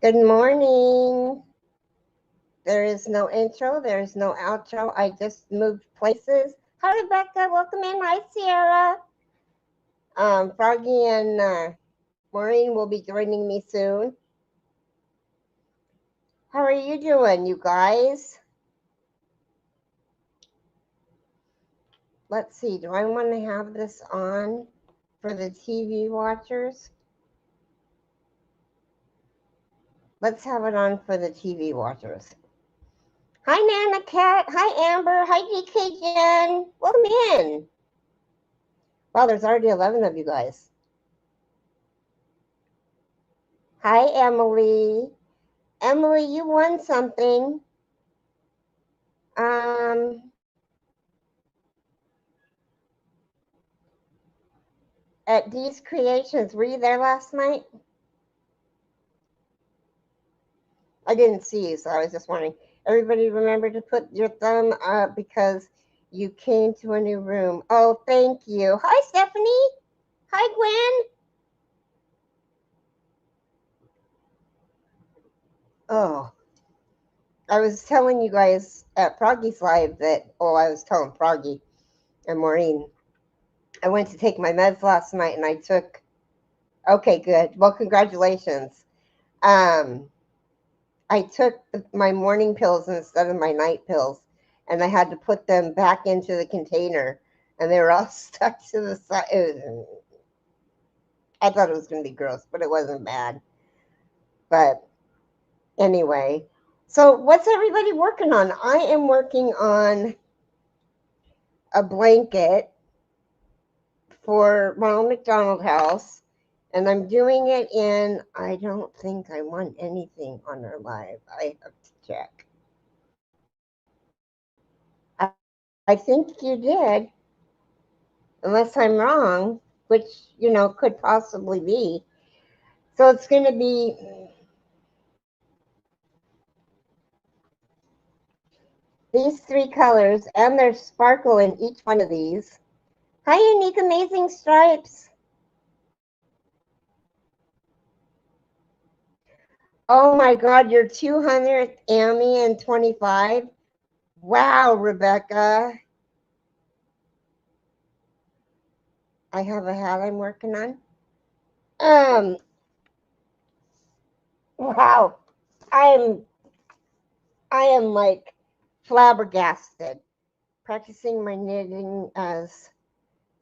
Good morning. There is no intro. There is no outro. I just moved places. Hi, Rebecca. Welcome in. Hi, Sierra. Froggy and Maureen will be joining me soon. How are you doing, you guys? Let's see. Do I want to have this on for the TV watchers? Let's have it on for the TV watchers. Hi, Nana Cat. Hi, Amber. Hi, DK Jen. Welcome in. Wow, there's already 11 of you guys. Hi, Emily. Emily, you won something. At Dee's Creations. Were you there last night? I didn't see you, so I was just wondering. Everybody remember to put your thumb up because you came to a new room. Oh, thank you. Hi, Stephanie. Hi, Gwen. Oh, I was telling you guys at Froggy's Live that, I was telling Froggy and Maureen, I went to take my meds last night and I took, okay, good. Well, congratulations. I took my morning pills instead of my night pills, and I had to put them back into the container, and they were all stuck to the side. I thought it was going to be gross, but it wasn't bad. But anyway, so what's everybody working on? I am working on a blanket for Ronald McDonald House, and I'm doing it in, I don't think I want anything on our live. I have to check. I think you did, unless I'm wrong, which, could possibly be. So it's going to be these three colors, and there's sparkle in each one of these. Hi, Unique Amazing Stripes. Oh my God, your 200th Amy and 25. Wow, Rebecca. I have a hat I'm working on. Wow. I am like flabbergasted, practicing my knitting as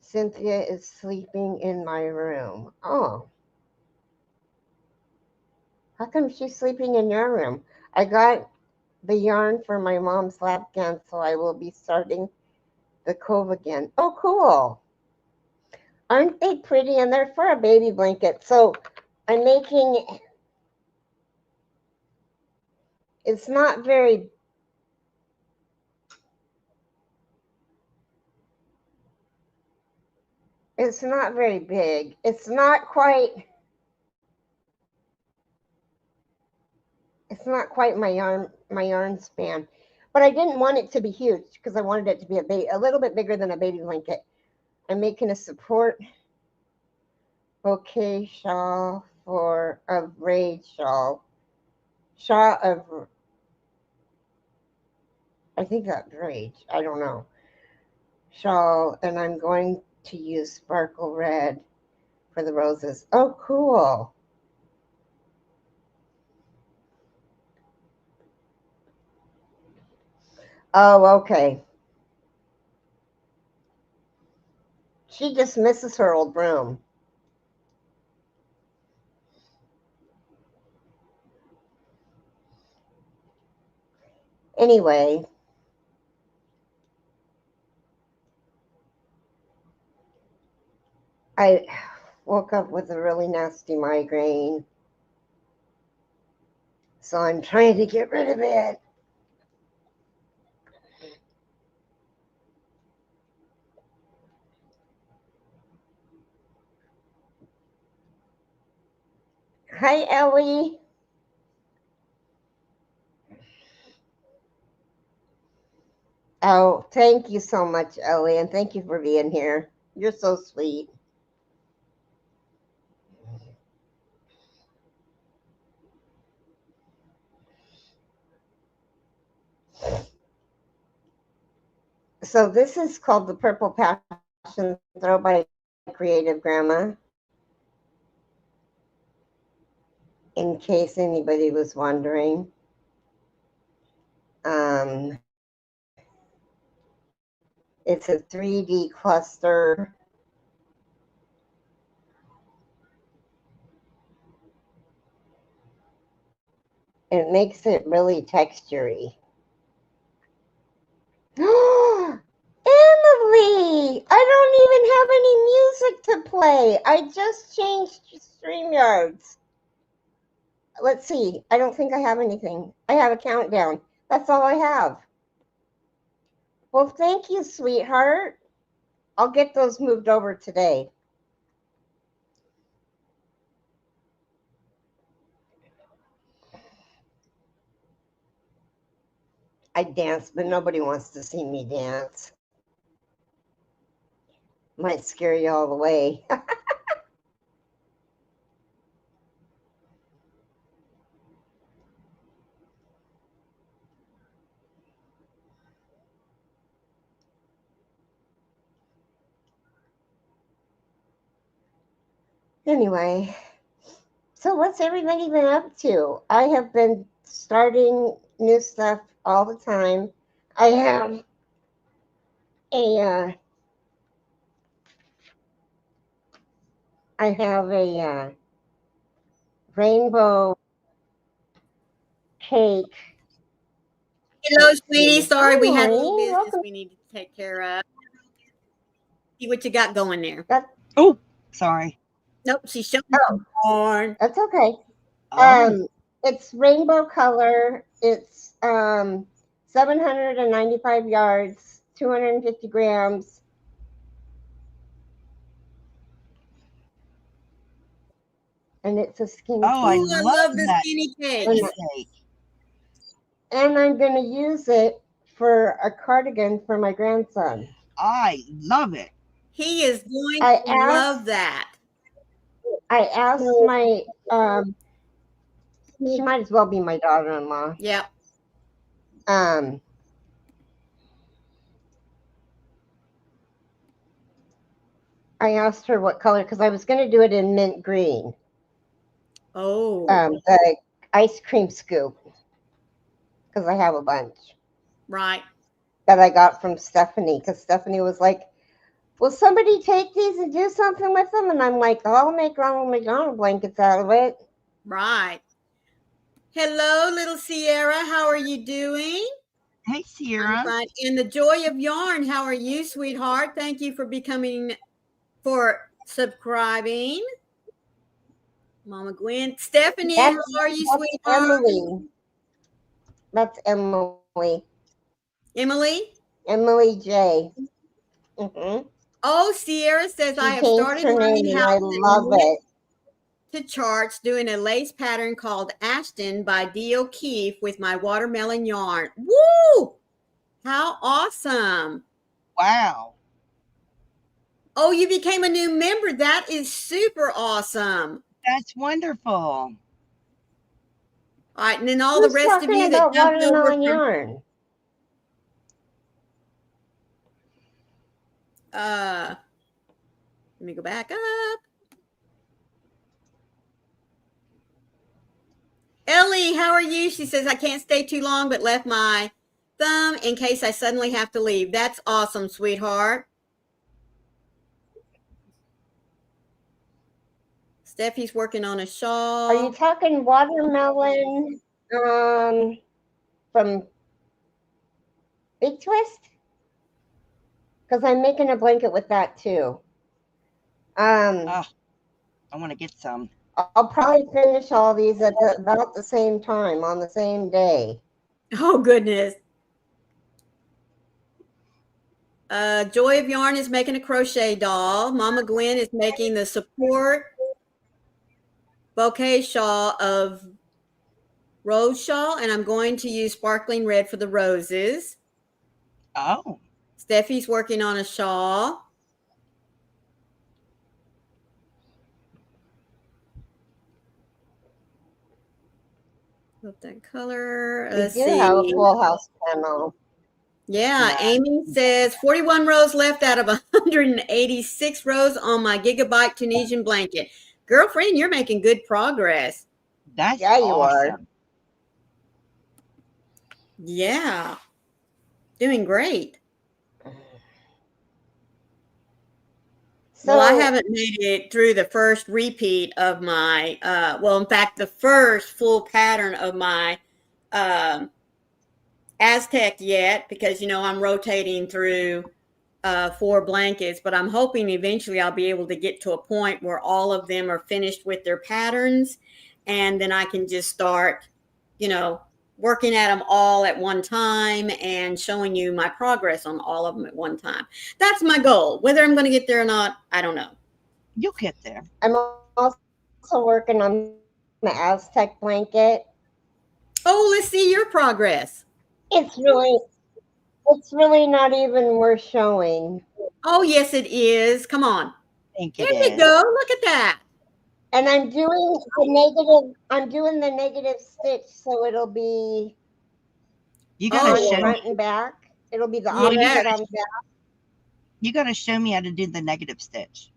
Cynthia is sleeping in my room. Oh. How come she's sleeping in your room? I got the yarn for my mom's lap gown, so I will be starting the cove again. Oh, cool. Aren't they pretty? And they're for a baby blanket. So I'm making, it's not very, big. It's not quite my yarn span. But I didn't want it to be huge because I wanted it to be a little bit bigger than a baby blanket. I'm making a support bouquet shawl for a braid shawl. I think that braid. I don't know. Shawl, and I'm going to use sparkle red for the roses. Oh, cool. Oh, okay. She just misses her old broom. Anyway, I woke up with a really nasty migraine, so I'm trying to get rid of it. Hi, Ellie. Oh, thank you so much, Ellie, and thank you for being here. You're so sweet. So this is called the Purple Passion Throw by Creative Grandma. In case anybody was wondering. It's a 3D cluster. It makes it really textury. Emily, I don't even have any music to play. I just changed StreamYards. Let's see. I don't think I have anything. I have a countdown. That's all I have. Well, thank you, sweetheart. I'll get those moved over today. I dance, but nobody wants to see me dance. Might scare you all away. Anyway, so what's everybody been up to? I have been starting new stuff all the time. I have a rainbow cake. Hello, sweetie. Sorry, we had a little Hi, business welcome. we need to take care of. See what you got going there. Oh, sorry. Nope, she's showing Oh, that's okay. Oh. It's rainbow color. It's 795 yards, 250 grams. And it's a skinny cake. Oh, I love the that skinny cake. cake. And I'm going to use it for a cardigan for my grandson. I love it. He is going to love that. I asked my, she might as well be my daughter-in-law. Yep. I asked her what color, because I was going to do it in mint green. Oh. The ice cream scoop, because I have a bunch. Right. That I got from Stephanie, because Stephanie was like, will somebody take these and do something with them? And I'm like, oh, I'll make Ronald McDonald blankets out of it. Right. Hello, little Sierra. How are you doing? Hey, Sierra. I'm fine. And the Joy of Yarn, how are you, sweetheart? Thank you for subscribing. Mama Gwen. Stephanie, how are you, sweetheart? Emily. That's Emily. Emily J. Mm-hmm. Oh, Sierra says, I have started learning how to charts doing a lace pattern called Ashton by D. O'Keefe with my watermelon yarn. Woo! How awesome. Wow. Oh, you became a new member. That is super awesome. That's wonderful. All right, and then all the rest of you that jumped over from yarn. Let me go back up. Ellie, how are you? She says, I can't stay too long, but left my thumb in case I suddenly have to leave. That's awesome, sweetheart. Steffi's working on a shawl. Are you talking watermelon from Big Twist? Because I'm making a blanket with that too. I want to get some. I'll probably finish all these at about the same time on the same day. Oh, goodness. Joy of Yarn is making a crochet doll. Mama Gwen is making the support bouquet shawl of rose shawl, and I'm going to use sparkling red for the roses. Oh. Steffi's working on a shawl. Love that color. We Let's do have a see. full house panel. Yeah, Yeah. Amy says 41 rows left out of 186 rows on my gigabyte Tunisian blanket. Girlfriend, you're making good progress. That's Yeah, you are. awesome. Yeah, doing great. So Well, I haven't made it through the first repeat of my, well, in fact, the first full pattern of my Aztec yet, because, you know, I'm rotating through 4 blankets, but I'm hoping eventually I'll be able to get to a point where all of them are finished with their patterns, and then I can just start, you know, working at them all at one time and showing you my progress on all of them at one time. That's my goal. Whether I'm going to get there or not, I don't know. You'll get there. I'm also working on the Aztec blanket. Oh, let's see your progress. It's really not even worth showing. Oh, yes, it is. Come on. I think There it you is. go. Look at that. And I'm doing the negative stitch, so it'll be You on gotta Oh, show front me. and back. It'll be the Yeah, you yes. opposite gotta on back. you gotta show me how to do the negative stitch.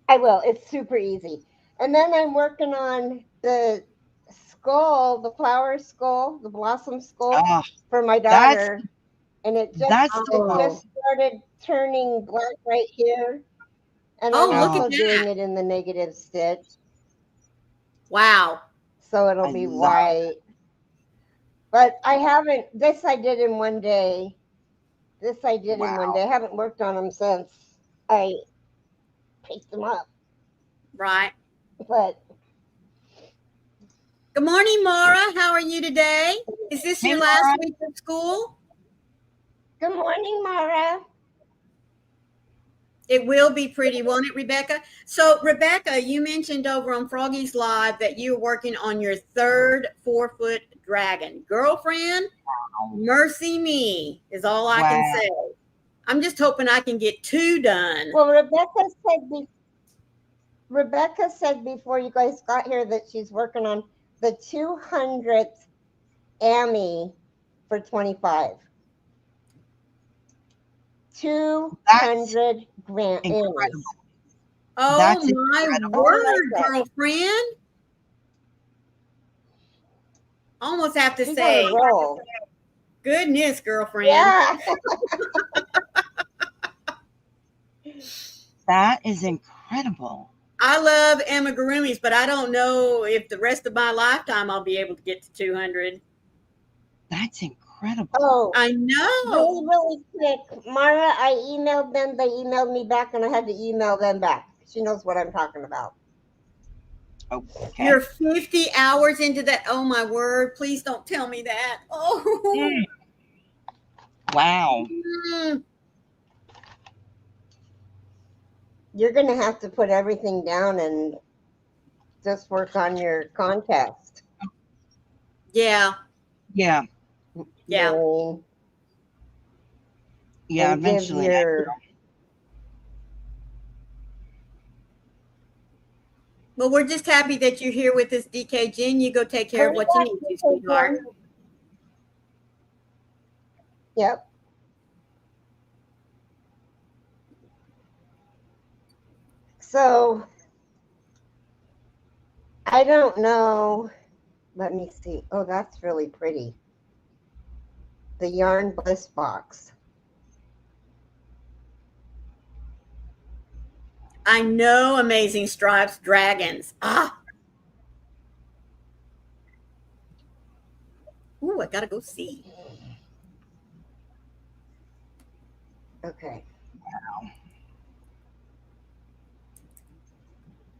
I will. It's super easy. And then I'm working on the skull, the flower skull, the blossom skull Oh, for my that's daughter. And it that's the part. just started turning black right here. And I'm Oh, look at Oh, also doing that. it in the negative stitch. Wow. So it'll I be love white. But I haven't, this I did in one day. This I did in one wow. day. I haven't worked on them since I picked them up. Right. But Good morning, Mara. How are you today? Is this Hey your last Laura. week of school? good morning, Mara. It will be pretty, won't it, Rebecca? So, Rebecca, you mentioned over on Froggy's Live that you're working on your 3rd 4-foot dragon. Girlfriend, mercy me is all I can Wow. say. I'm just hoping I can get 2 done. Well, Rebecca said before you guys got here that she's working on the 200th Emmy for 25. 200 grand Emmys. Incredible. Oh, That's my incredible. word, Like girlfriend. Almost have to she's say, on a roll. goodness, girlfriend. Yeah. That is incredible. I love amigurumis, but I don't know if the rest of my lifetime I'll be able to get to 200. That's incredible. Oh, I know. really, really quick. Mara, I emailed them. They emailed me back, and I had to email them back. She knows what I'm talking about. Okay. You're 50 hours into that. Oh, my word. Please don't tell me that. Oh. Wow. Mm. You're going to have to put everything down and just work on your contest. Yeah. Yeah. Yeah. Maureen. Yeah. And give Eventually. your Well, we're just happy that you're here with us, DK Jen. You go take care of what you need to, sweetheart. Yep. So I don't know. Let me see. Oh, that's really pretty. The Yarn Bliss box. I know Amazing Stripes Dragons. Ah. Ooh, I gotta go see. Okay.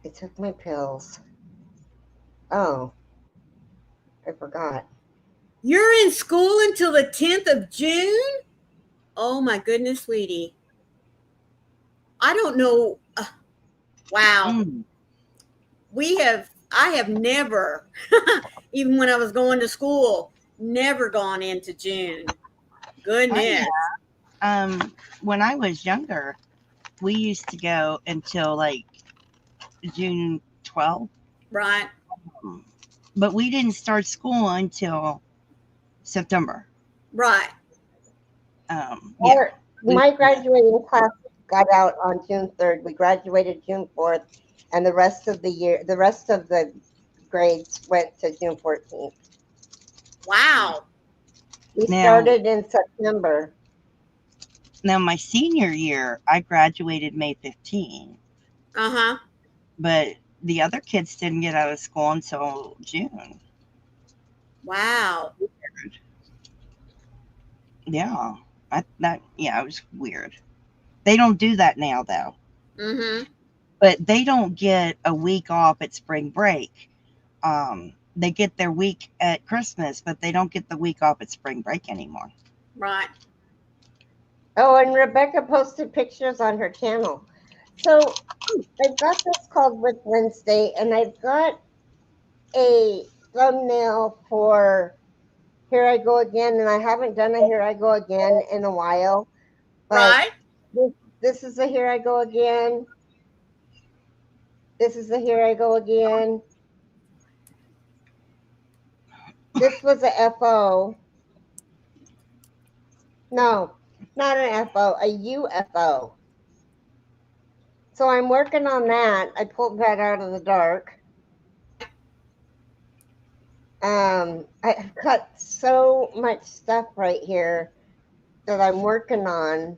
I took my pills. Oh, I forgot. You're in school until the 10th of June? Oh my goodness, sweetie. I don't know. Wow. I have never, even when I was going to school, never gone into June. Goodness. When I was younger, we used to go until like June 12th. Right. but we didn't start school until September. Right. Yeah. My graduating class got out on June 3rd. We graduated June 4th, and the rest of the grades went to June 14th. Wow. We Now, started in September. now my senior year, I graduated May 15, Uh-huh. but the other kids didn't get out of school until June. Wow. Yeah. It was weird. They don't do that now though. Mm-hmm. But they don't get a week off at spring break. They get their week at Christmas, but they don't get the week off at spring break anymore. Right. Oh, and Rebecca posted pictures on her channel. So I've got this called Wip Wednesday, and I've got a thumbnail for Here I Go Again, and I haven't done a Here I Go Again in a while. But Right. this is a Here I Go Again. This is a Here I Go Again. This was a FO. No, not an FO, a UFO. So I'm working on that. I pulled that out of the dark. I've got so much stuff right here that I'm working on.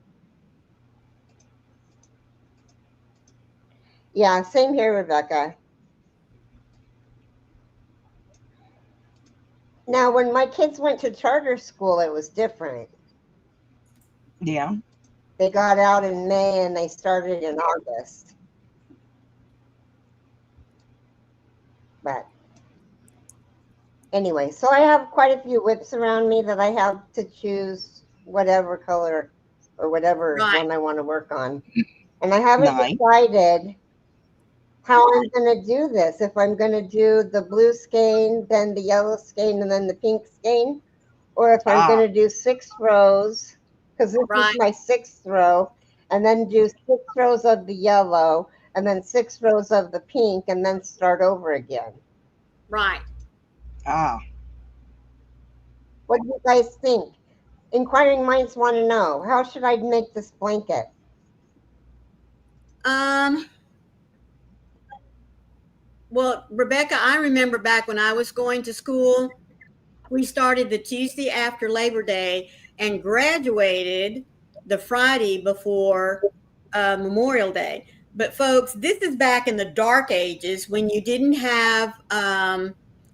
Yeah, same here, Rebecca. Now, when my kids went to charter school, it was different. Yeah. They got out in May and they started in August. But anyway, so I have quite a few whips around me that I have to choose whatever color or whatever one I want to work on. And I haven't decided how I'm going to do this. If I'm going to do the blue skein, then the yellow skein, and then the pink skein, or if I'm going to do 6 rows, because this is my 6th row, and then do 6 rows of the yellow, and then 6 rows of the pink, and then start over again. Right. What do you guys think? Inquiring minds want to know, how should I make this blanket? Well, Rebecca, I remember back when I was going to school, we started the Tuesday after Labor Day and graduated the Friday before Memorial Day. But folks, this is back in the dark ages when you didn't have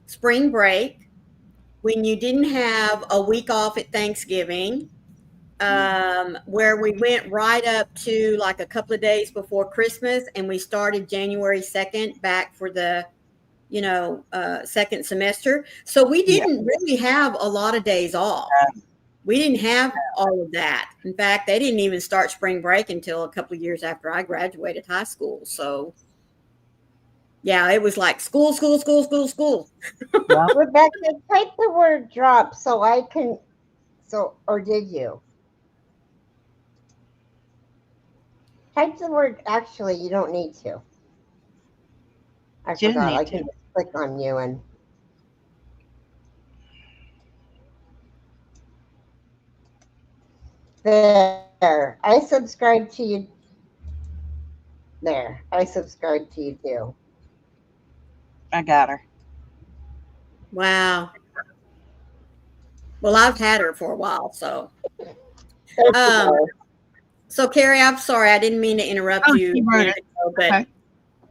spring break, when you didn't have a week off at Thanksgiving, where we went right up to like a couple of days before Christmas, and we started January 2nd back for the second semester. So we didn't really have a lot of days off. We didn't have all of that. In fact, they didn't even start spring break until a couple of years after I graduated high school. So yeah, it was like school. Rebecca, type the word drop so I can, or did you? Type the word, actually, you don't need to. I forgot, I can just click on you and. There, I subscribe to you. There, I subscribe to you too. I got her. Wow. Well, I've had her for a while, so. So Keri, I'm sorry, I didn't mean to interrupt you, but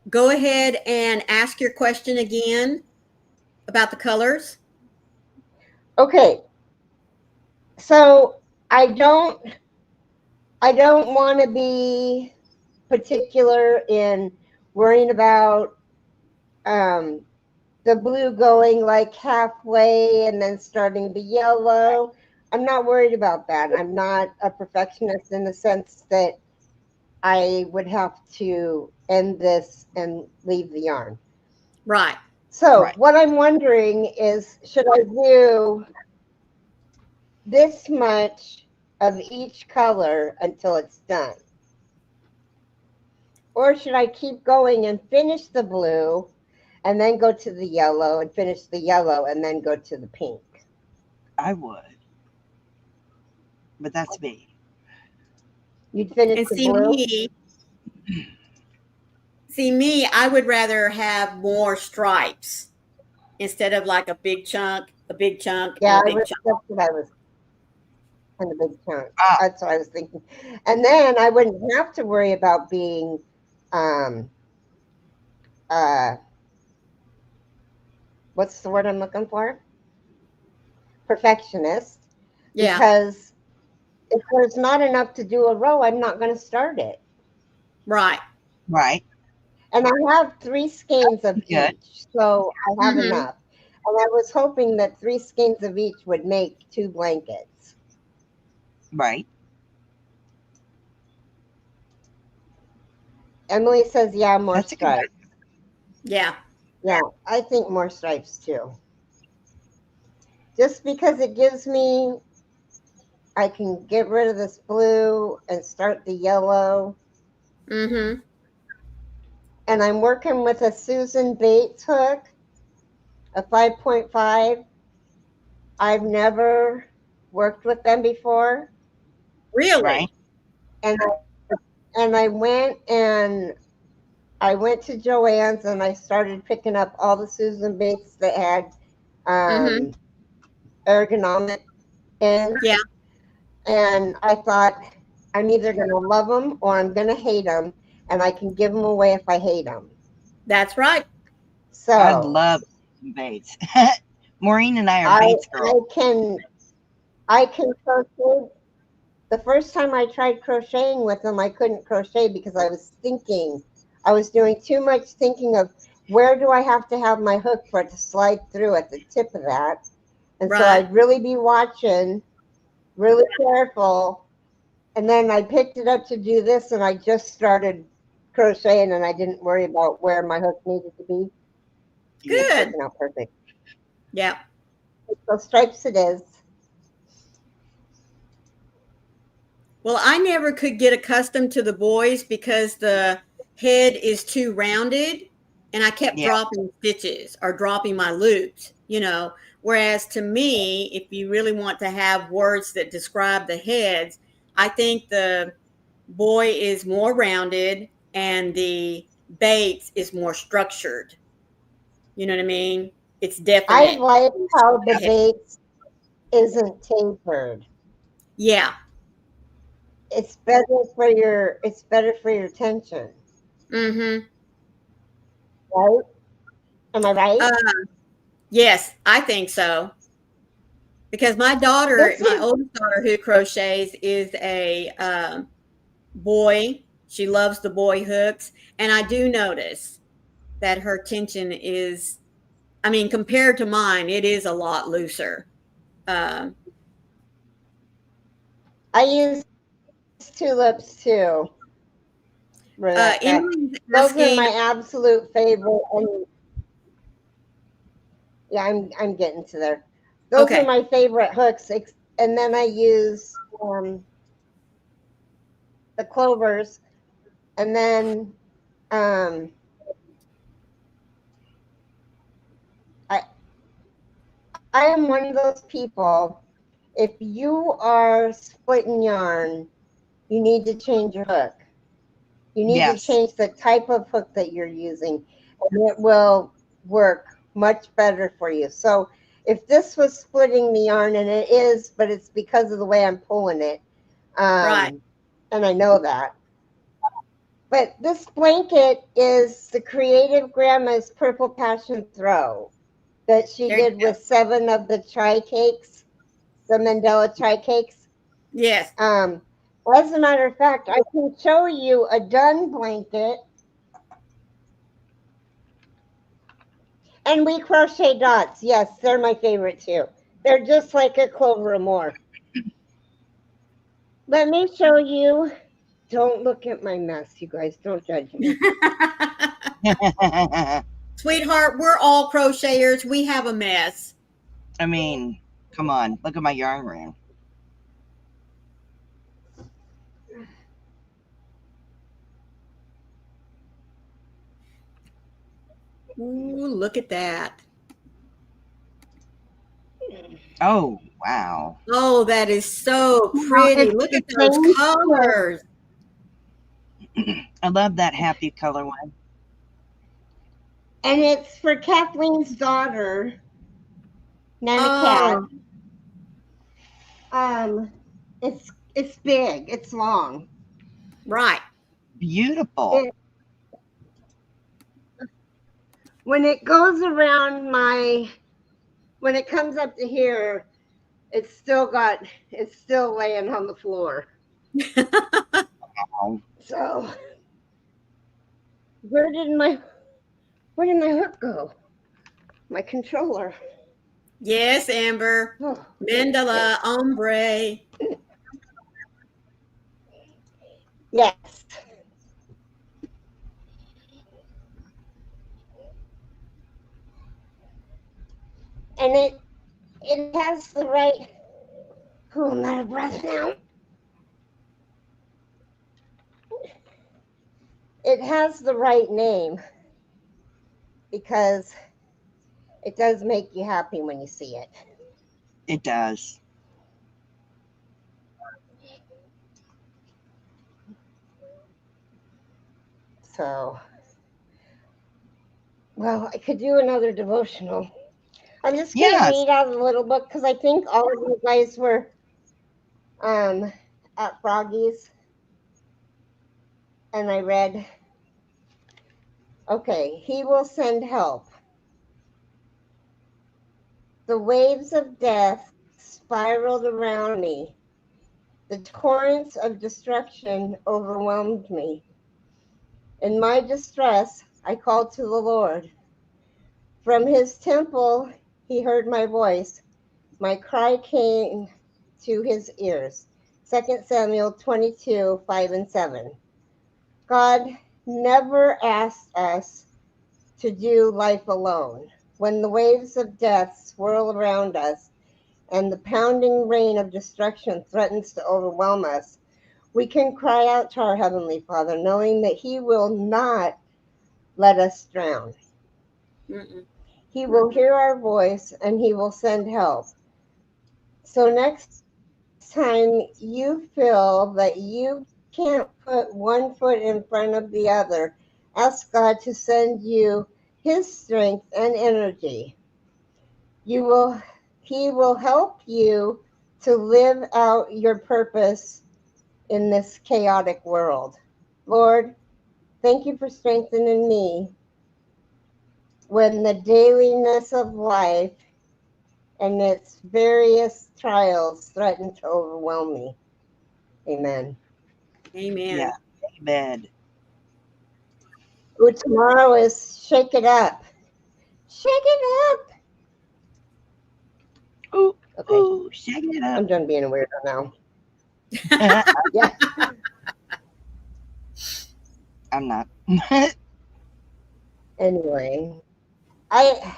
go ahead and ask your question again about the colors. Okay. So I don't want to be particular in worrying about the blue going like halfway and then starting the yellow. I'm not worried about that. I'm not a perfectionist in the sense that I would have to end this and leave the yarn. Right. So what I'm wondering is, should I do this much of each color until it's done? Or should I keep going and finish the blue and then go to the yellow and finish the yellow and then go to the pink. I would, but that's me. You'd finish And the blue? see me, I would rather have more stripes instead of like a big chunk, and Yeah, a big chunk. that's what I was in a big chunk. Ah, That's what I was thinking. And then I wouldn't have to worry about being um uh what's the word I'm looking for? Perfectionist, Yeah, because if there's not enough to do a row, I'm not going to start it. right. right. And I have 3 skeins of Good. each, so I have Hmm. enough. And I was hoping that 3 skeins of each would make 2 blankets. Right. Emily says, yeah, more That's a good. stripes. Yeah. Yeah, I think more stripes too. Just because it gives me, I can get rid of this blue and start the yellow. Hmm. And I'm working with a Susan Bates hook, a 5.5. I've never worked with them before. Really? Right. And I went to Joann's and I started picking up all the Susan Bates that had Hmm. um, ergonomic in, Yeah, and I thought I'm either going to love them or I'm going to hate them, and I can give them away if I hate them. that's right. I So love Bates. Maureen and I are I Bates I girls. can I can crochet. The first time I tried crocheting with them, I couldn't crochet because I was thinking. I was doing too much thinking of where do I have to have my hook for it to slide through at the tip of that. And so Right. I'd really be watching, really careful. And then I picked it up to do this, and I just started crocheting, and I didn't worry about where my hook needed to be. Yeah. It's Good. working out perfect. Yeah. So stripes it is. Well, I never could get accustomed to the boys because the head is too rounded and I kept Yeah. dropping stitches or dropping my loops. Whereas to me, if you really want to have words that describe the heads, I think the boy is more rounded and the Bates is more structured. You know what I mean? It's I definite. like how the Bates isn't tapered. Yeah. It's better for your tension, Mm-hmm. right? Am I right? Yes, I think so. Because This my is oldest daughter who crochets is a boy. She loves the boy hooks. And I do notice that her tension is, I mean, compared to mine, it is a lot looser. Um, I use tulips too. That Emily's those are asking, my absolute favorite. And yeah, I'm getting to there. Those are okay, my favorite hooks. And then I use the clovers, and then um, I I am one of those people. If you are splitting yarn, you need to change your hook. You need to Yes. change the type of hook that you're using, and it will work much better for you. So if this was splitting the yarn, and it is, but it's because of the way I'm pulling it, right. um, and I know that. But this blanket is the Creative Grandma's Purple Passion Throw that she There you did go. with 7 of the try cakes, the Mandela try cakes. Yes. Um, as a matter of fact, I can show you a done blanket. And we crochet dots. Yes, they're my favorite too. They're just like a clover or more. Let me show you. Don't look at my mess, you guys. Don't judge me. Sweetheart, we're all crocheters. We have a mess. I mean, come on. Look at my yarn room. Ooh, look at that. Oh, wow. Oh, that is so Now, pretty. it's Look the at those same color, colors. I love that happy color one. and it's for Kathleen's daughter, Nana Cat. Oh, It's big. It's long. right. Beautiful. It, when it goes around when it comes up to here, it's still laying on the floor. Wow. So where did my hook go? My controller. Yes, Amber. Oh, Mandala ombre. yes. And it has the right. Oh, I'm out of breath now. It has the right name because it does make you happy when you see it. It does. So, well, I could do another devotional. I'm just going to Yes. read out of the little book because I think all of you guys were um, at Froggy's, and I read, okay, he will send help. The waves of death spiraled around me. The torrents of destruction overwhelmed me. In my distress, I called to the Lord. From his temple, he heard my voice. My cry came to his ears. 2 Samuel 22, 5 and 7. God never asked us to do life alone. When the waves of death swirl around us and the pounding rain of destruction threatens to overwhelm us, we can cry out to our Heavenly Father, knowing that He will not let us drown. Mm-mm. He will hear our voice and He will send help. So next time you feel that you can't put one foot in front of the other, ask God to send you His strength and energy. He will help you to live out your purpose in this chaotic world. Lord, thank you for strengthening me when the dailiness of life and its various trials threaten to overwhelm me. Amen. Yeah. Amen. Amen. Ooh, tomorrow is Shake It Up. Shake it up. Ooh, Okay, ooh, shake it up. I'm done being a weirdo now. Yeah. I'm not. Anyway, I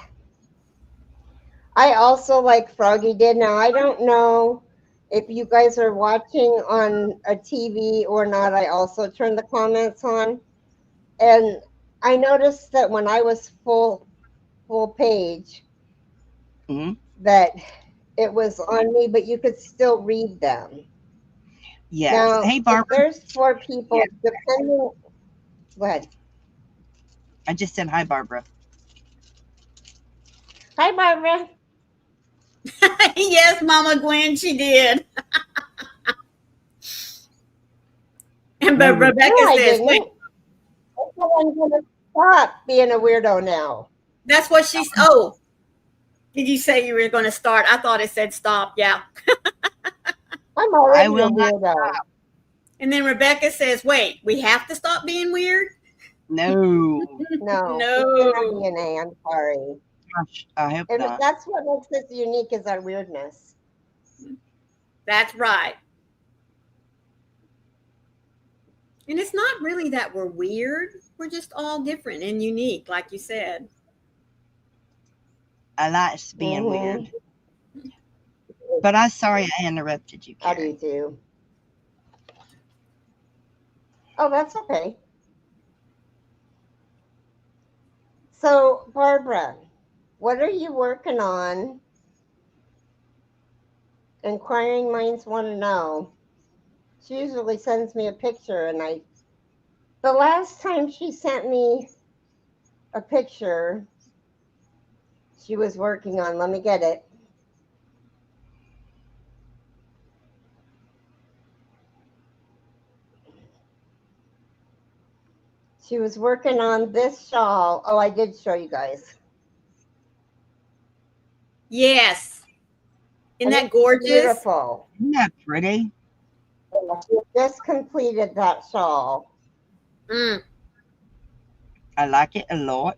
I also like Froggy did. Now I don't know if you guys are watching on a TV or not. I also turned the comments on, and I noticed that when I was full page, Mhm. that it was on me, but you could still read them. Yes. Now, Hey, if Barbara. there's 4 Yeah. people, depending, go ahead. I just said hi, Barbara. Hi, Barbara. Yes, Mama Gwen, she did. And but Maybe. No, Rebecca I says, wait, didn't. I said I'm going to stop being a weirdo now. that's what she's. Oh, did you say you were going to start? I thought it said stop. Yeah. I'm I already a will not. weirdo. And then Rebecca says, wait, we have to stop being weird? No. No, it's in our No. DNA. I'm sorry. Gosh, I hope And not. that's what makes us unique is our weirdness. That's right. And it's not really that we're weird. We're just all different and unique, like you said. I like being Mm-hmm. weird. But I'm sorry I interrupted you, How do you Keri. do? Oh, that's okay. So, Barbara, what are you working on? Inquiring minds want to know. She usually sends me a picture, and the last time she sent me a picture, she was working on, let me get it. She was working on this shawl. Oh, I did show you guys. Yes. Isn't And that it's gorgeous? beautiful. Isn't that pretty? She just completed that shawl. Mm. I like it a lot.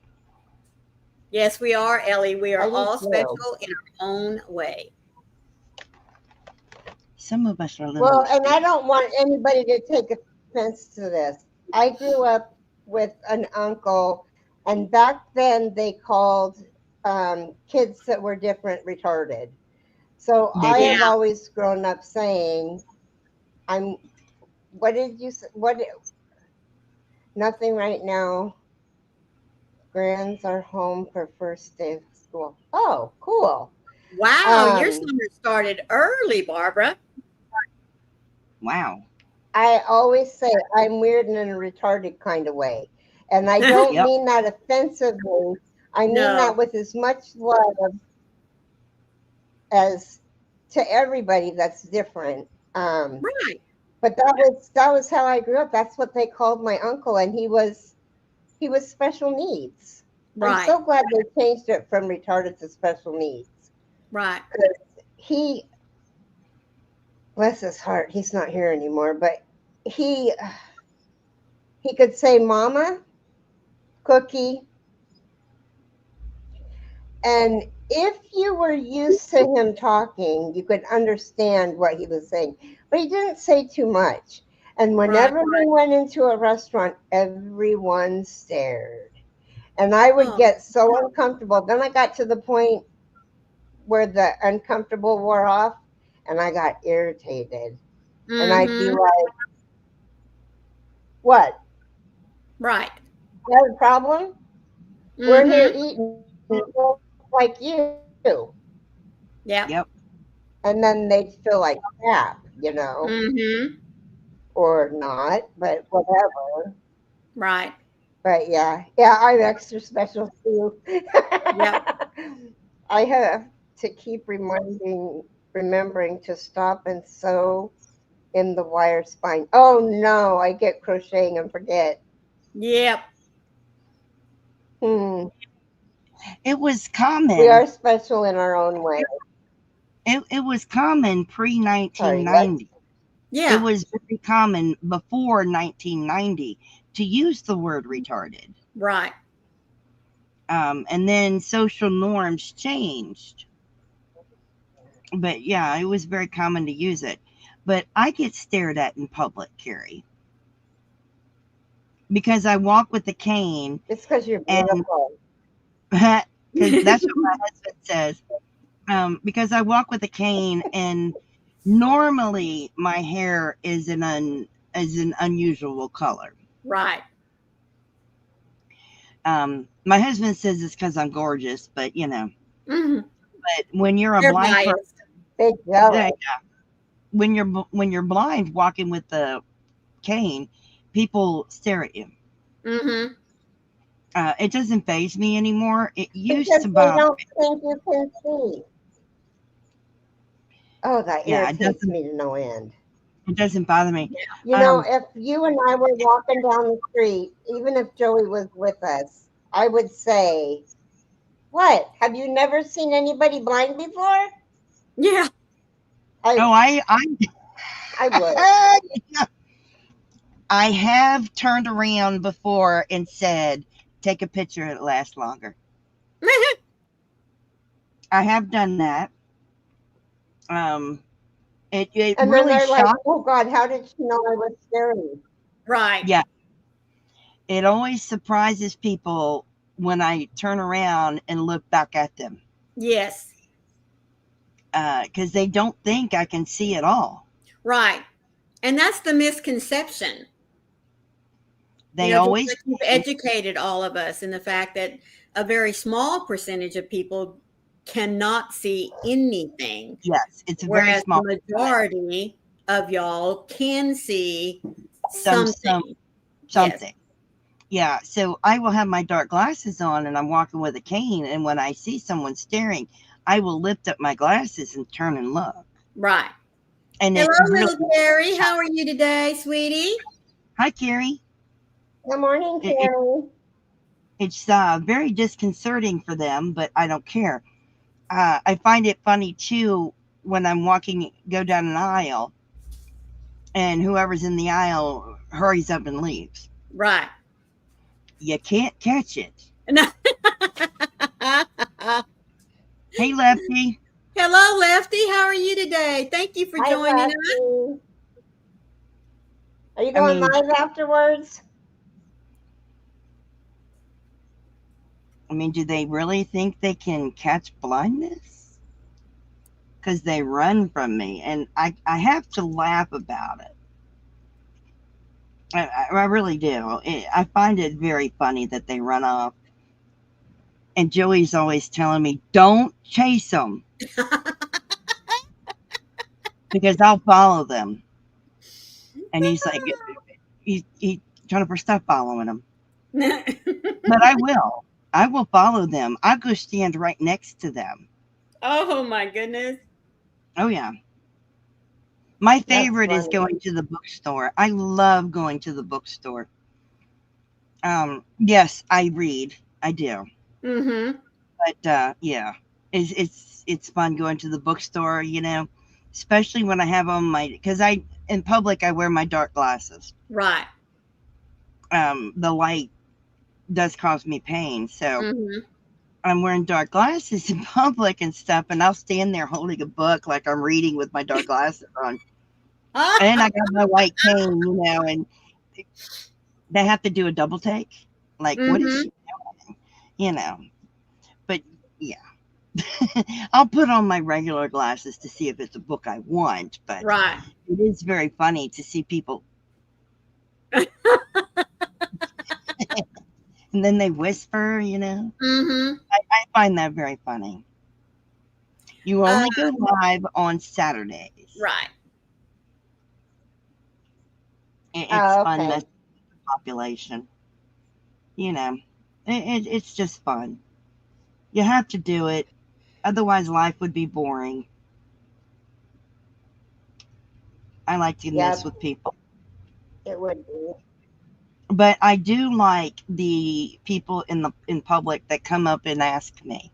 Yes, we are, Ellie. We are I do all too. special in our own way. Some of us are a little Well, more and I special. don't want anybody to take offense to this. I grew up with an uncle, and back then they called kids that were different retarded. So They I have did. Yeah. always grown up saying, "I'm." What did you say? What? Nothing right now. Grands are home for first day of school. Oh, cool. Wow, your Um, summer started early, Barbara. Wow. I always say I'm weird in a retarded kind of way. And I don't Yep. mean that offensively. I mean that No. with as much love as to everybody that's different. Right. But that was how I grew up. That's what they called my uncle, and he was special needs. I'm Right. so glad they changed it from retarded to special needs. Right. He, bless his heart, he's not here anymore, but he he could say mama, cookie, and if you were used to him talking, you could understand what he was saying. But he didn't say too much. And Right. whenever we went into a restaurant, everyone stared. And I would Oh. get so uncomfortable. Then I got to the point where the uncomfortable wore off and I got irritated. And I'd be Mm-hmm. like, what? Right. You have a problem? We're here Mm-hmm. eating like you. Yep. Yep. And then they'd feel like crap, Mm-hmm. or not, but whatever. Right. But yeah, I'm extra special too. Yep. I have to keep remembering to stop and sew in the wire spine. Oh no, I get crocheting and forget. Yep. Hmm. It was We common. are special in our own way. It was common pre Sorry, what? 1990. It Yeah. was very common before 1990 to use the word retarded. Right. And then social norms changed. But yeah, it was very common to use it. But I get stared at in public, Keri, because I walk with a cane, It's because you're and beautiful. because that's what my husband says. Because I walk with a cane, and normally my hair is an unusual color. Right. My husband says it's because I'm gorgeous, but Mm-hmm. but when you're a They're blind person, biased. Big jealous. when you're blind walking with the cane, people stare at you. Mm-hmm. It doesn't faze me anymore. It used Because to they bother don't me. think you can see. Oh, that Yeah, it irritates doesn't. me to no end. It doesn't bother me. If you and I were walking down the street, even if Joey was with us, I would say, "What? Have you never seen anybody blind before?" Yeah. I Oh, I would. I have turned around before and said, "Take a picture. It lasts longer." I have done that. Um, it And then really they're like, shocked. "Oh God, how did she know I was staring?" Right. Yeah, it always surprises people when I turn around and look back at them, Yes. because they don't think I can see at all. Right. And that's the misconception. They just always like you've educated all of us in the fact that a very small percentage of people cannot see anything, yes, it's a very whereas small the majority of y'all can see some something. Yes, something. Yeah, so I will have my dark glasses on and I'm walking with a cane, and when I see someone staring, I will lift up my glasses and turn and look. right. And Hello, it really little Keri. How are you today, sweetie? Hi Keri. Good morning, It, Keri. it's very disconcerting for them, but I don't care. I find it funny too when I'm go down an aisle and whoever's in the aisle hurries up and leaves. Right. You can't catch it. No. Hey, Lefty. Hello, Lefty. How are you today? Thank you for Hi, joining us. Lefty. Are you I going mean, live afterwards? do they really think they can catch blindness? Because they run from me, and I have to laugh about it. I really do. I find it very funny that they run off. And Joey's always telling me, don't chase them because I'll follow them. And he's like, he's trying to stop following them. But I will. I will follow them. I'll go stand right next to them. Oh my goodness. Oh, yeah. My That's favorite is funny. going to the bookstore. I love going to the bookstore. Yes, I read. I do. Mm-hmm. But yeah, it's fun going to the bookstore, especially when I have on because in public I wear my dark glasses. Right. The light does cause me pain, so Mm-hmm. I'm wearing dark glasses in public and stuff, and I'll stand there holding a book like I'm reading with my dark glasses on. And I got my white cane, and they have to do a double take. Like, what is Mm-hmm. she doing? But yeah. I'll put on my regular glasses to see if it's a book I want, but Right. it is very funny to see people and then they whisper, Mm-hmm. I find that very funny. You only go live on Saturdays. Right. It's Oh, fun okay. messing with the population. It's just fun. You have to do it. Otherwise, life would be boring. I like to mess Yep, with people. it would be. But I do like the people in public that come up and ask me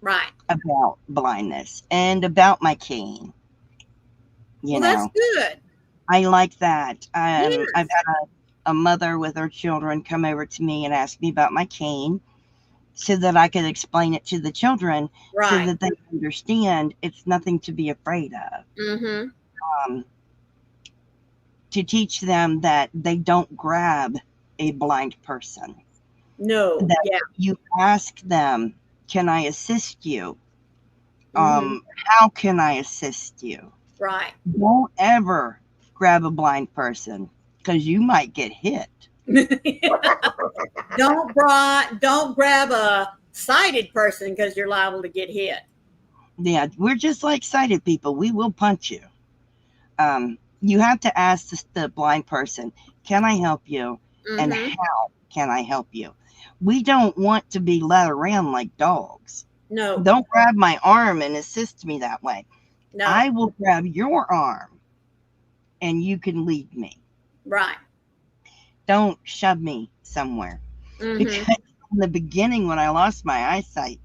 Right. about blindness and about my cane. You Well, that's know, good. I like that. Yes. I've had a mother with her children come over to me and ask me about my cane so that I could explain it to the children so Right. that they understand it's nothing to be afraid of. Mm-hmm. Um, to teach them that they don't grab a blind person, No. that Yeah. you ask them, can I assist you? Mm-hmm. How can I assist you? Right. Don't ever grab a blind person because you might get hit. Don't grab a sighted person because you're liable to get hit. Yeah, we're just like sighted people. We will punch you. You have to ask the blind person, can I help you? And Mm-hmm. how can I help you? We don't want to be led around like dogs. No. Don't grab my arm and assist me that way. No. I will grab your arm and you can lead me. Right. Don't shove me somewhere. Mm-hmm. Because in the beginning, when I lost my eyesight,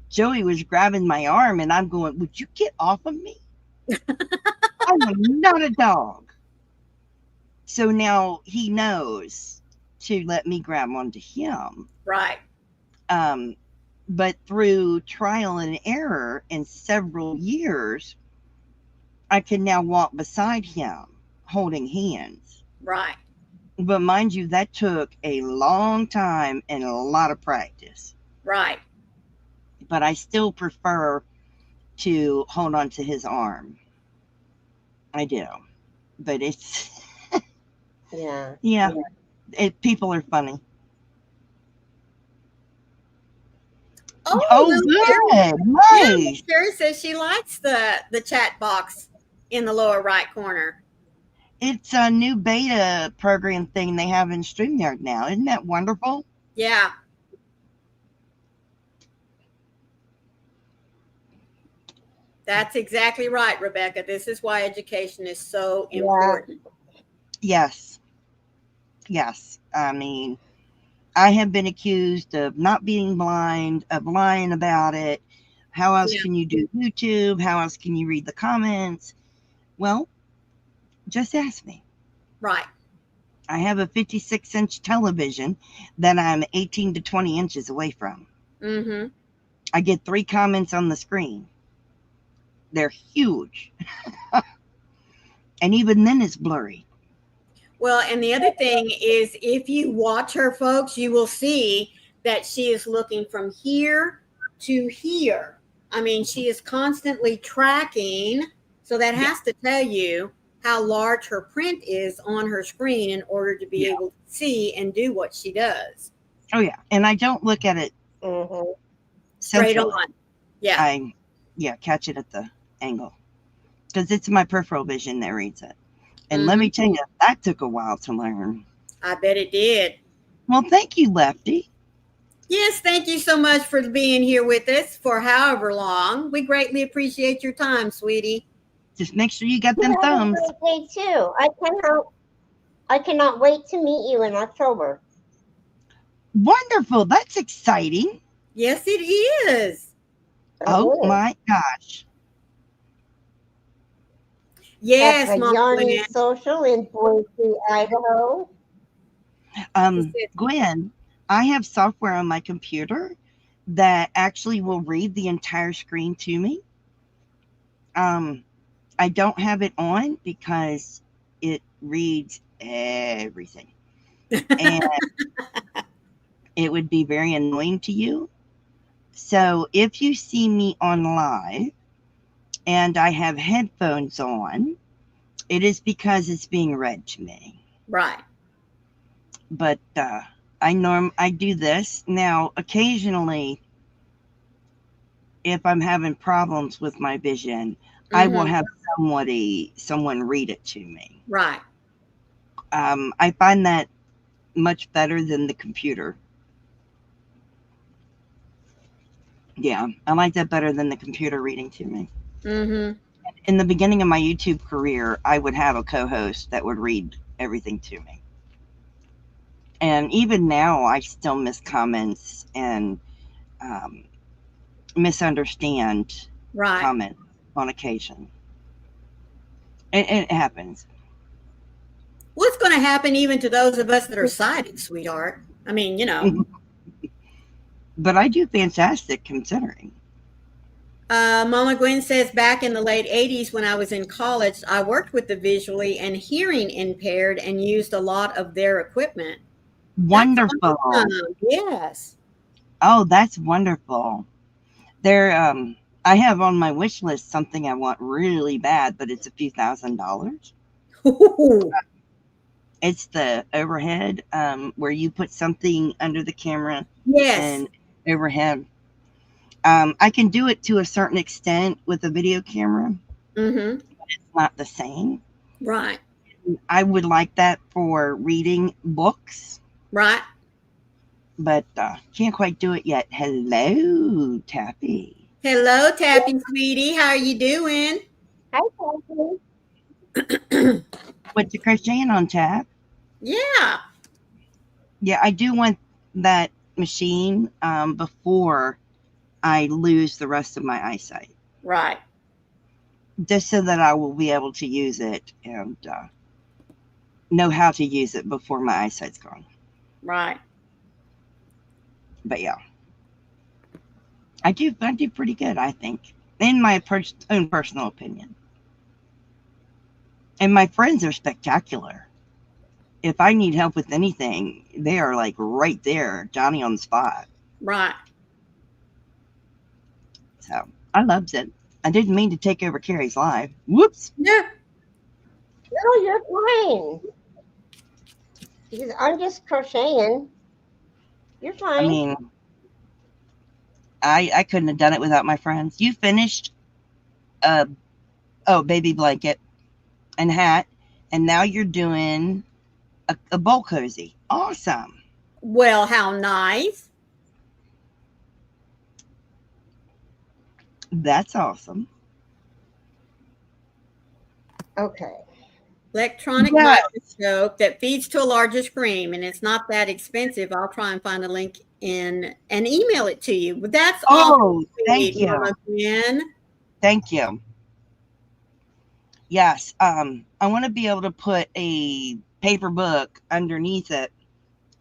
Joey was grabbing my arm and I'm going, would you get off of me? I am not a dog. So now he knows to let me grab onto him. Right. But through trial and error in several years, I can now walk beside him holding hands. Right. But mind you, that took a long time and a lot of practice. Right. But I still prefer to hold on to his arm. I do. But it's Yeah. yeah. People are funny. Oh, Oh, little Sherry. good. Yeah, little Nice. Sherry says she likes the chat box in the lower right corner. It's a new beta program thing they have in StreamYard now. Isn't that wonderful? Yeah. That's exactly right, Rebecca. This is why education is so Yeah. important. Yes. Yes. I mean, I have been accused of not being blind, of lying about it. How else Yeah. can you do YouTube? How else can you read the comments? Well, just ask me. Right. I have a 56-inch television that I'm 18 to 20 inches away from. Mm-hmm. I get 3 comments on the screen. They're huge. And even then it's blurry. Well, and the other thing is if you watch her, folks, you will see that she is looking from here to here. I mean, she is constantly tracking. So that has to tell you how large her print is on her screen in order to be able to see and do what she does. Oh, yeah. And I don't look at it Straight centrally. on. Yeah. I catch it at the angle. Because it's my peripheral vision that reads it. And let me tell you, that took a while to learn. I bet it did. Well, thank you, Lefty. Yes, thank you so much for being here with us for however long. We greatly appreciate your time, sweetie. Just make sure you got them thumbs. Have a great day too. I cannot wait to meet you in October. Wonderful. That's exciting. Yes, it is. Oh my gosh. Yes, at the Mama Yarny Gwen. Social in Boise, Idaho. Gwen, I have software on my computer that actually will read the entire screen to me. I don't have it on because it reads everything. And it would be very annoying to you. So if you see me on live and I have headphones on, it is because it's being read to me. Right. But I do this. Now, occasionally, if I'm having problems with my vision, I will have someone read it to me. Right. I find that much better than the computer. Yeah, I like that better than the computer reading to me. In the beginning of my YouTube career, I would have a co-host that would read everything to me. And even now, I still miss comments and misunderstand comments on occasion. It happens. What's going to happen even to those of us that are sighted, sweetheart? I mean, you know. But I do fantastic considering. Mama Gwen says back in the late 80s when I was in college, I worked with the visually and hearing impaired and used a lot of their equipment. Wonderful. Yes. Oh, that's wonderful. I have on my wish list something I want really bad, but it's a few $1,000s. It's the overhead where you put something under the camera. Yes. And overhead. I can do it to a certain extent with a video camera. But it's not the same. Right. I would like that for reading books. Right. But can't quite do it yet. Hello, Tappy. Hello, Tappy, sweetie. How are you doing? Hi, Tappy. What's the crocheting on, Tap? Yeah. Yeah, I do want that machine before I lose the rest of my eyesight. Right. Just so that I will be able to use it and know how to use it before my eyesight's gone. Right. But yeah, I do pretty good, I think, in my own personal opinion. And my friends are spectacular. If I need help with anything, they are like right there, Johnny on the spot. Right. So I loved it. I didn't mean to take over Keri's live. Whoops. Yeah. No, you're fine. Because I'm just crocheting. You're I fine. mean, I couldn't have done it without my friends. You finished baby blanket and hat, and now you're doing a bowl cozy. Awesome. Well, how nice. That's awesome. Okay. Electronic Yes. microscope that feeds to a larger screen, and it's not that expensive. I'll try and find a link in and email it to you. But that's awful Oh, thank sweet, you. Mama Gwen. Thank you. Yes. I want to be able to put a paper book underneath it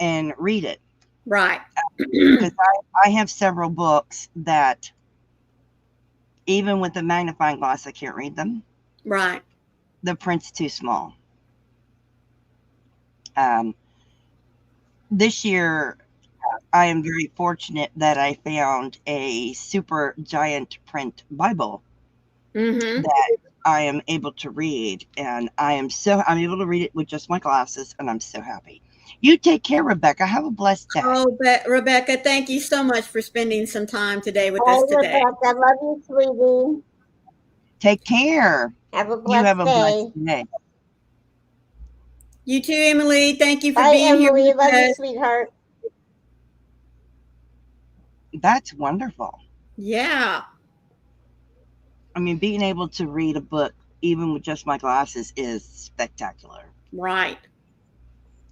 and read it Right. because I have several books that even with the magnifying glass I can't read them. Right. The print's too small. This year I am very fortunate that I found a super giant print Bible Mm-hmm. that I am able to read, and I'm able to read it with just my glasses, and I'm so happy. You take care, Rebecca. Have a blessed day. Oh, Rebecca, thank you so much for spending some time today with Bye, us today. Rebecca. Love you, sweetie. Take care. Have a You blessed have a day. blessed day. You too, Emily. Thank you for Bye, being here Emily. with Love you, us. sweetheart. That's wonderful. Yeah. I mean, being able to read a book even with just my glasses is spectacular. Right.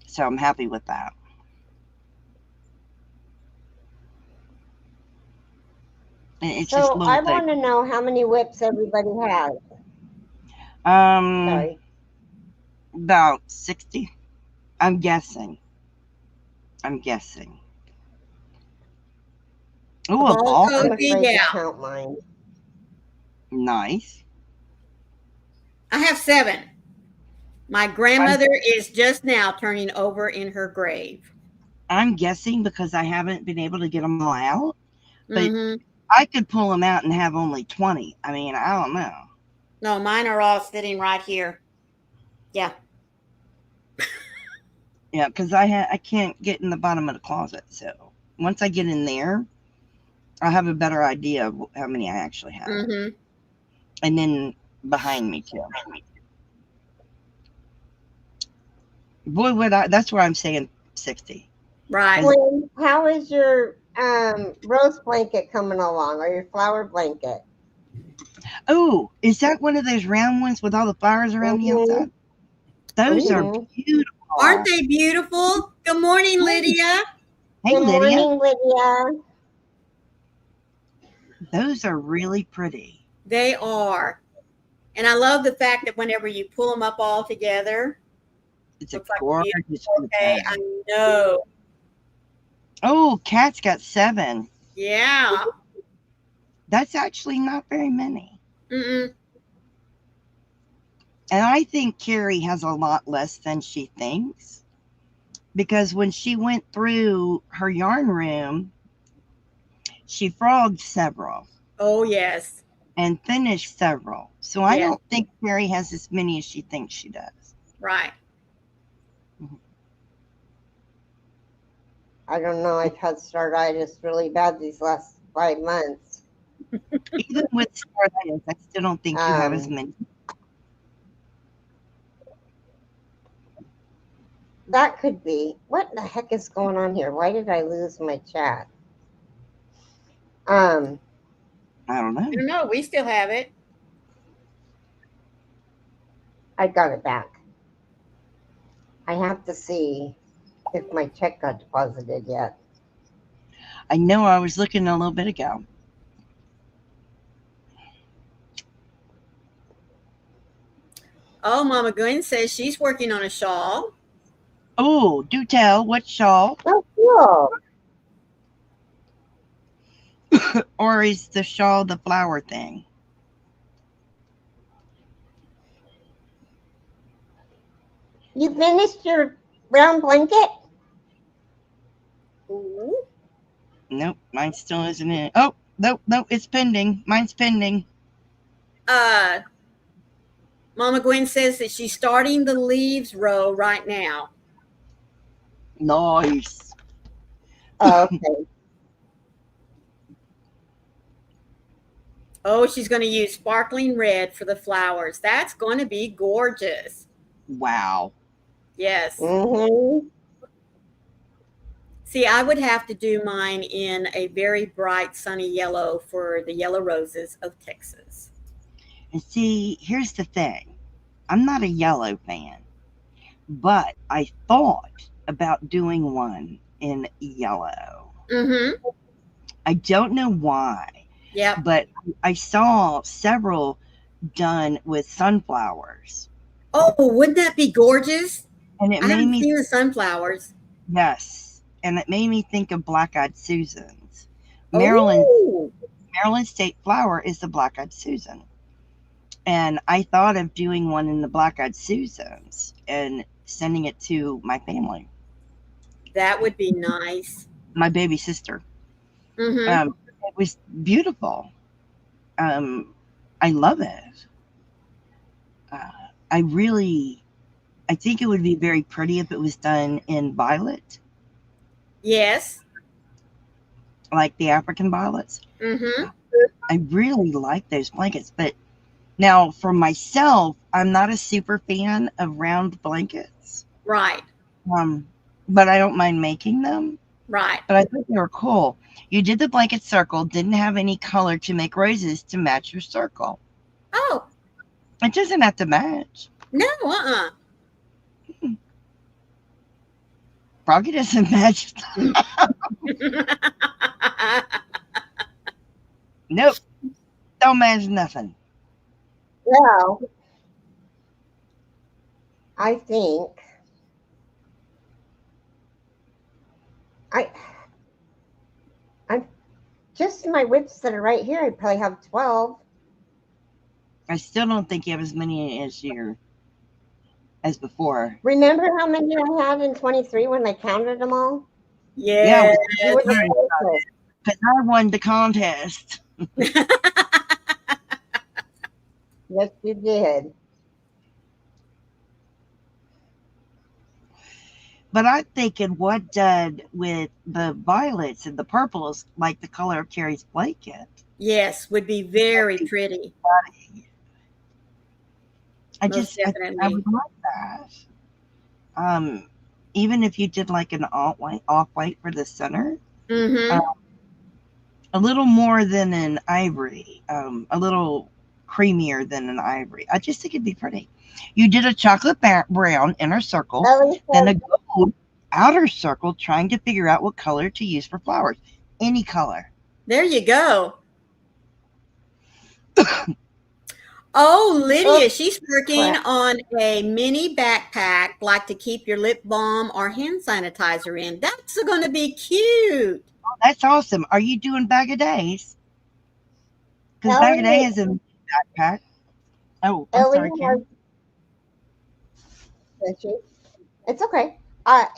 So I'm happy with that. And it's just So little I things. want to know how many whips everybody has. Um, Sorry. about 60. I'm guessing. I'm guessing. A Oh, a ball ball I'm coat. cozy. afraid to Yeah. count mine. Nice. I have 7. My grandmother is just now turning over in her grave. I'm guessing because I haven't been able to get them all out, but Mm-hmm. I could pull them out and have only 20. I mean, I don't know. No, mine are all sitting right here. Yeah. Yeah, because I can't get in the bottom of the closet. So once I get in there, I'll have a better idea of how many I actually have. Mm-hmm. And then behind me too. Boy, that's where I'm saying 60. Right. Gwen, how is your rose blanket coming along, or your flower blanket? Oh, is that one of those round ones with all the flowers around the Mhm. outside? Those are Mhm. beautiful. Aren't they beautiful? Good morning, Lydia. Hey, Good Lydia. morning, Lydia. Those are really pretty. They are. And I love the fact that whenever you pull them up all together, It's a looks like a gorgeous beautiful bouquet. I bouquet. know. Oh, Cat's got 7. Yeah. That's actually not very many. Mm-mm. And I think Keri has a lot less than she thinks. Because when she went through her yarn room, she frogged several Oh, yes. and finished several. So I Yes. don't think Keri has as many as she thinks she does. Right. I don't know. I've had startitis really bad these last 5 months. Even with starlights, I still don't think you have as many. That could be. What the heck is going on here? Why did I lose my chat? I don't know. I don't know. We still have it. I got it back. I have to see if my check got deposited yet. I know I was looking a little bit ago. Oh, Mama Gwen says she's working on a shawl. Oh, do tell. What shawl? Oh, cool. Or is the shawl the flower thing? You finished your brown blanket? Ooh. Nope, mine still isn't in. Oh, nope, it's pending. Mine's pending. Mama Gwen says that she's starting the leaves row right now. Nice. Okay. Oh, she's going to use sparkling red for the flowers. That's going to be gorgeous. Wow. Yes. Mm-hmm. See, I would have to do mine in a very bright sunny yellow for the yellow roses of Texas. And see, here's the thing. I'm not a yellow fan, but I thought about doing one in yellow. Mm-hmm. I don't know why, Yep. but I saw several done with sunflowers. Oh, wouldn't that be gorgeous? And it I made haven't me, seen the sunflowers. yes, and it made me think of black-eyed Susans. Maryland, Oh, Maryland state flower is the black-eyed Susan. And I thought of doing one in the black-eyed Susans and sending it to my family, that would be nice. my baby sister. Mm-hmm. It was beautiful. I love it. Uh, I really, I think it would be very pretty if it was done in violet, Yes. like the African violets. Mm-hmm. I really like those blankets. But now for myself, I'm not a super fan of round blankets. Right. Um, but I don't mind making them. Right. But I think they were cool. You did the blanket circle, didn't have any color to make roses to match your circle. Oh, It doesn't have to match. no, uh-uh. Froggy doesn't match. Nope. Don't match nothing. Well, I think I I'm just my whips that are right here. I probably have 12. I still don't think you have as many as before. Remember how many I had in 23 when I counted them all? Yeah, Yes. You were the closest. because I won the contest. Yes, you did. But I'm thinking what did with the violets and the purples, like the color of Keri's blanket. Yes, would be very pretty. I Most just I definitely. would like that. Even if you did like an off white for the center, Mm-hmm. uh, a little more than an ivory, a little creamier than an ivory. I just think it'd be pretty. You did a chocolate brown inner circle, Ellie then said, a gold outer circle, trying to figure out what color to use for flowers. Any color. There you go. Oh, Lydia, "Oops, she's working crap." on a mini backpack like to keep your lip balm or hand sanitizer in. That's going to be cute. That's awesome. Are you doing bag of days? Because bag of Ellie, days is a backpack. Oh, I'm Ellie sorry, has, Karen. it's okay.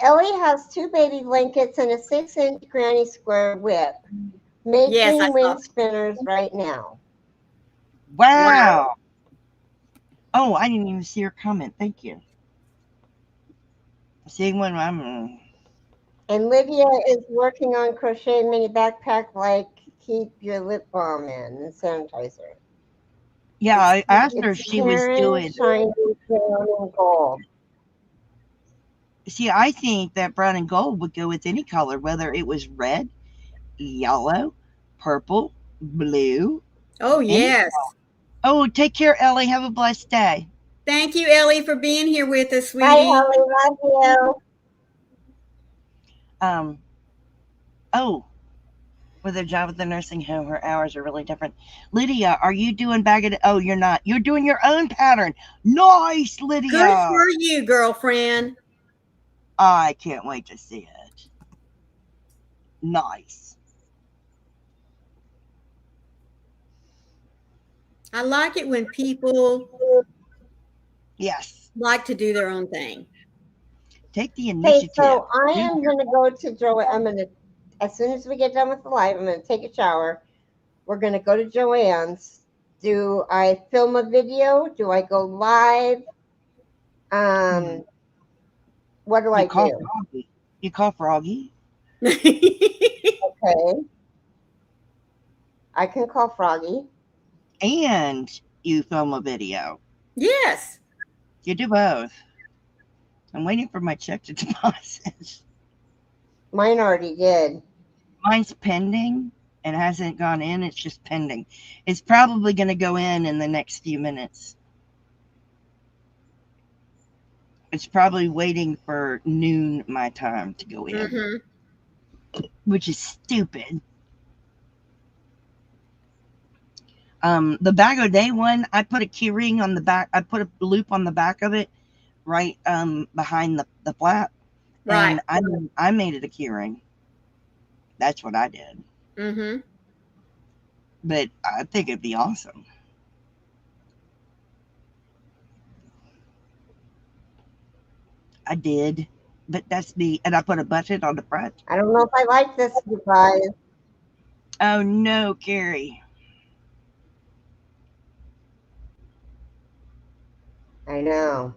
Ellie has 2 baby blankets and a 6-inch granny square whip, Yes, I making saw wind that. spinners right now. Wow. Wow. Oh, I didn't even see her comment. Thank you. See when I'm. And Lydia is working on crochet mini backpack like keep your lip balm in and sanitizer. Yeah, I asked her if It's she was Karen doing. shiny brown and gold. See, I think that brown and gold would go with any color, whether it was red, yellow, purple, blue, Oh, any. yes. Oh, take care, Ellie. Have a blessed day. Thank you, Ellie, for being here with us, Bye, sweetie. Ellie. Love you. Um. Oh, with her job at the nursing home, her hours are really different. Lydia, are you doing bag of? Oh, you're not. You're doing your own pattern. Nice, Good Lydia. for you, girlfriend. I can't wait to see it. Nice. I like it when people Yes. like to do their own thing. Take the Hey, initiative. so I Do am going to go to I'm going to, as soon as we get done with the live, I'm going to take a shower. We're going to go to Joanne's. Do I film a video? Do I go live? What do I you call do? coffee. You call Froggy. Okay. I can call Froggy. And you film a video. Yes. You do both. I'm waiting for my check to deposit. Mine already did. Mine's pending. It hasn't gone in. It's just pending. It's probably going to go in the next few minutes. It's probably waiting for noon my time to go in, Mm-hmm. which is stupid. The Bag O' Day one, I put a key ring on the back. I put a loop on the back of it, right behind the flap. Right. And I made it a key ring. That's what I did. Mm-hmm. But I think it'd be awesome. I did, but that's me. And I put a button on the front. I don't know if I like this, you guys. Oh no, Keri. I know.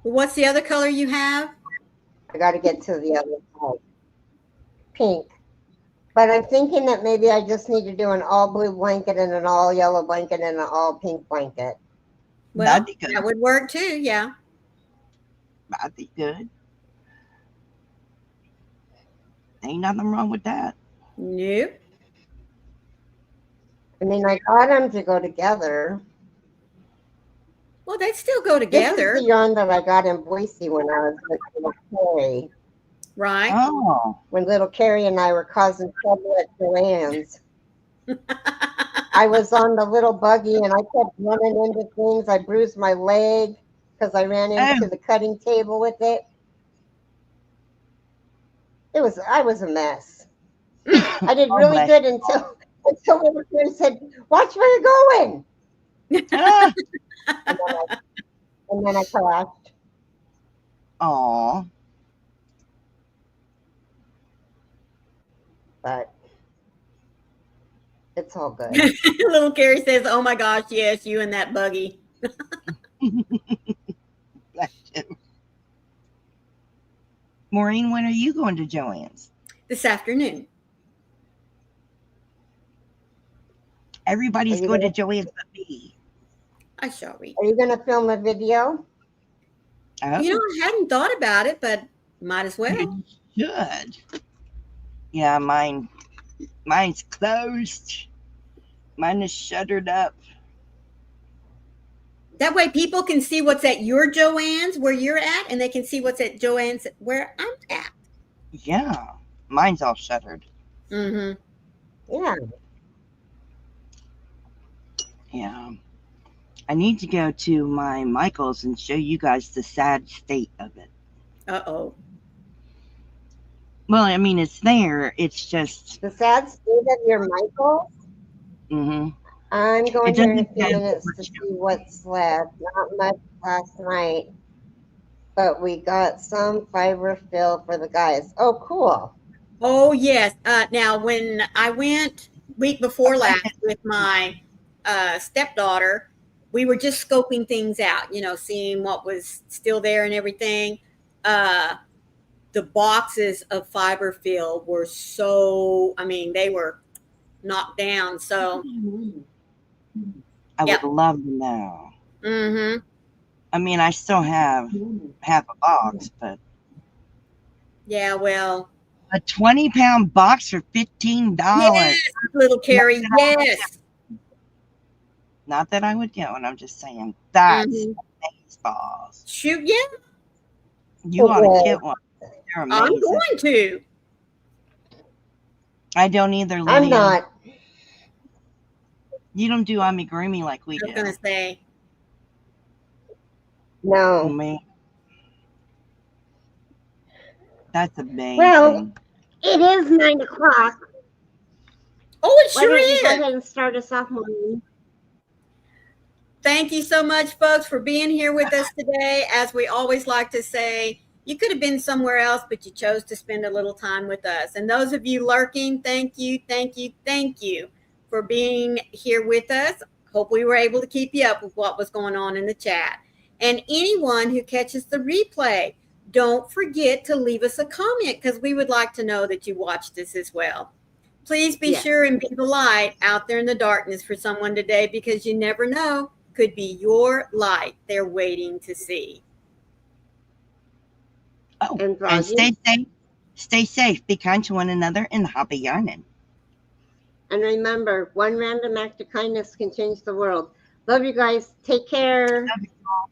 What's the other color you have? I got to get to the other side. Pink. But I'm thinking that maybe I just need to do an all blue blanket and an all yellow blanket and an all pink blanket. Well, That'd be good. that would work too. Yeah. That'd be good. Ain't nothing wrong with that. Nope. I mean, I got them to go together. Well, they'd still go This together. is the yarn that I got in Boise when I was with little Keri. Right. Oh. When little Keri and I were causing trouble at Joann's. I was on the little buggy and I kept running into things. I bruised my leg because I ran into the cutting table with it. I was a mess. I did really good until little Keri said, "Watch where you're going." And then I crashed. Aw. But it's all good. Little Keri says, "Oh my gosh, yes, you and that buggy." Bless you. Maureen, when are you going to Joann's? This afternoon. Everybody's going to Joann's but me. I shall read. Are you going to film a video? Oh. You know, I hadn't thought about it, but might as well. You should. Yeah, mine's closed. Mine is shuttered up. That way people can see what's at your Joann's where you're at, and they can see what's at Joann's where I'm at. Yeah, mine's all shuttered. Mm-hmm. Yeah. Yeah. I need to go to my Michael's and show you guys the sad state of it. Uh-oh. Well, I mean, it's there. It's just... The sad state of your Michael? Mm-hmm. I'm going here in a few doesn't minutes to see what's left. Not much last night, but we got some fiber fill for the guys. Oh, cool. Oh, yes. Now, when I went week before last with my stepdaughter, we were just scoping things out, you know, seeing what was still there and everything. The boxes of fiber fill were so, I mean, they were knocked down. So I would love to know. Mm-hmm. I mean, I still have half a box, but... Yeah, well... A 20-pound box for $15. Yes, little Keri, yes. Not that I would get one. I'm just saying that's balls. Shoot, yeah. You ought to get one. They're amazing. I'm going to. I don't either, Lydia. I'm not. You don't do amigurumi like we do. I was going to say. No. Me. That's amazing. Well, it is 9 o'clock. Oh, it sure Why don't you is. go ahead and start us off, Maureen? Thank you so much, folks, for being here with us today. As we always like to say, you could have been somewhere else, but you chose to spend a little time with us. And those of you lurking, thank you, thank you, thank you for being here with us. Hope we were able to keep you up with what was going on in the chat. And anyone who catches the replay, don't forget to leave us a comment because we would like to know that you watched this as well. Please be Yes. sure and be the light out there in the darkness for someone today, because you never know, could be your light they're waiting to see. Oh, And and stay Froggy. safe. Stay safe. Be kind to one another and happy yarning. And remember, one random act of kindness can change the world. Love you guys. Take care. Love you all.